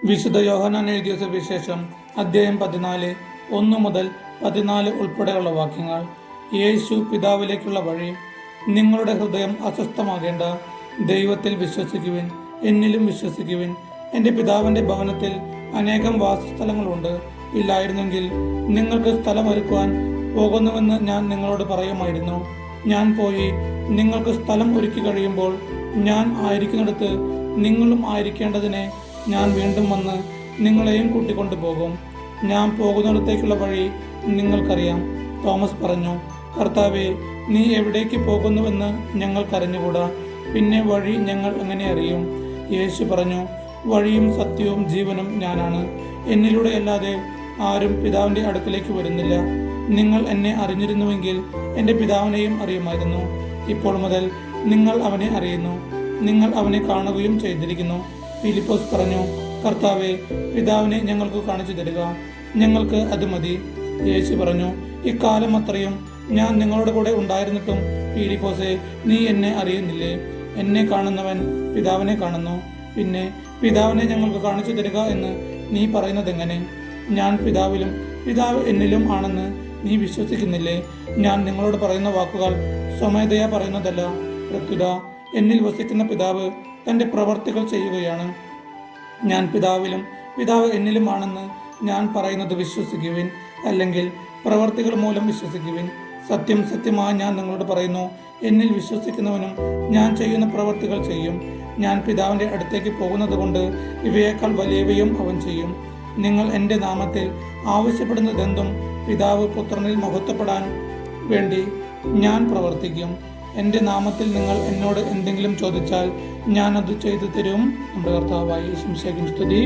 വിശുദ്ധ യോഹന്നാൻ എഴുതിയ സുവിശേഷം അധ്യായം 14 1 മുതൽ 14 ഉൾപ്പെടെയുള്ള വാക്യങ്ങൾ. യേശു പിതാവിലേക്കുള്ള വഴി. നിങ്ങളുടെ ഹൃദയം അസ്വസ്ഥമാകേണ്ട. ദൈവത്തിൽ വിശ്വസിക്കുവിൻ, എന്നിലും വിശ്വസിക്കുവിൻ. എൻ്റെ പിതാവിൻ്റെ ഭവനത്തിൽ അനേകം വാസസ്ഥലങ്ങളുണ്ട്. ഇല്ലായിരുന്നെങ്കിൽ നിങ്ങൾക്ക് സ്ഥലമൊരുക്കുവാൻ പോകുന്നുവെന്ന് ഞാൻ നിങ്ങളോട് പറയുമായിരുന്നു. ഞാൻ പോയി നിങ്ങൾക്ക് സ്ഥലം ഒരുക്കി കഴിയുമ്പോൾ ഞാൻ ആയിരിക്കുന്നിടത്ത് നിങ്ങളും ആയിരിക്കേണ്ടതിനെ ഞാൻ വീണ്ടും വന്ന് നിങ്ങളെയും കൂട്ടിക്കൊണ്ടുപോകും. ഞാൻ പോകുന്നിടത്തേക്കുള്ള വഴി നിങ്ങൾക്കറിയാം. തോമസ് പറഞ്ഞു, കർത്താവേ, നീ എവിടേക്ക് പോകുന്നുവെന്ന് ഞങ്ങൾക്കറിഞ്ഞുകൂടാ, പിന്നെ വഴി ഞങ്ങൾ എങ്ങനെ അറിയും? യേശു പറഞ്ഞു, വഴിയും സത്യവും ജീവനും ഞാനാണ്. എന്നിലൂടെ അല്ലാതെ ആരും പിതാവിൻ്റെ അടുക്കലേക്ക് വരുന്നില്ല. നിങ്ങൾ എന്നെ അറിഞ്ഞിരുന്നുവെങ്കിൽ എൻ്റെ പിതാവിനെയും അറിയുമായിരുന്നു. ഇപ്പോൾ മുതൽ നിങ്ങൾ അവനെ അറിയുന്നു, നിങ്ങൾ അവനെ കാണുകയും ചെയ്തിരിക്കുന്നു. ഫിലിപ്പോസ് പറഞ്ഞു, കർത്താവേ, പിതാവിനെ ഞങ്ങൾക്ക് കാണിച്ചു തരിക, ഞങ്ങൾക്ക് അത് മതി. യേശു പറഞ്ഞു, ഇക്കാലം അത്രയും ഞാൻ നിങ്ങളുടെ കൂടെ ഉണ്ടായിരുന്നിട്ടും ഫിലിപ്പോസേ, നീ എന്നെ അറിയുന്നില്ലേ? എന്നെ കാണുന്നവൻ പിതാവിനെ കാണുന്നു. പിന്നെ പിതാവിനെ ഞങ്ങൾക്ക് കാണിച്ചു തരിക എന്ന് നീ പറയുന്നത് എങ്ങനെ? ഞാൻ പിതാവിലും പിതാവ് എന്നിലും ആണെന്ന് നീ വിശ്വസിക്കുന്നില്ലേ? ഞാൻ നിങ്ങളോട് പറയുന്ന വാക്കുകൾ സ്വമേധയാ പറയുന്നതല്ല, പ്രത്യുത എന്നിൽ വസിക്കുന്ന പിതാവ് തൻ്റെ പ്രവർത്തികൾ ചെയ്യുകയാണ്. ഞാൻ പിതാവിലും പിതാവ് എന്നിലും ആണെന്ന് ഞാൻ പറയുന്നത് വിശ്വസിക്കുവിൻ, അല്ലെങ്കിൽ പ്രവർത്തികൾ മൂലം വിശ്വസിക്കുവിൻ. സത്യം സത്യമായി ഞാൻ നിങ്ങളോട് പറയുന്നു, എന്നിൽ വിശ്വസിക്കുന്നവനും ഞാൻ ചെയ്യുന്ന പ്രവർത്തികൾ ചെയ്യും. ഞാൻ പിതാവിൻ്റെ അടുത്തേക്ക് പോകുന്നത് കൊണ്ട് ഇവയേക്കാൾ വലിയവയും അവൻ ചെയ്യും. നിങ്ങൾ എൻ്റെ നാമത്തിൽ ആവശ്യപ്പെടുന്നതെന്തും പിതാവ് പുത്രനിൽ മഹത്വപ്പെടാൻ വേണ്ടി ഞാൻ പ്രവർത്തിക്കും. എൻ്റെ നാമത്തിൽ നിങ്ങൾ എന്നോട് എന്തെങ്കിലും ചോദിച്ചാൽ ഞാൻ അത് ചെയ്തു തരും. നമ്മുടെ കർത്താവായ യേശുവിന്റെ സ്തുതി.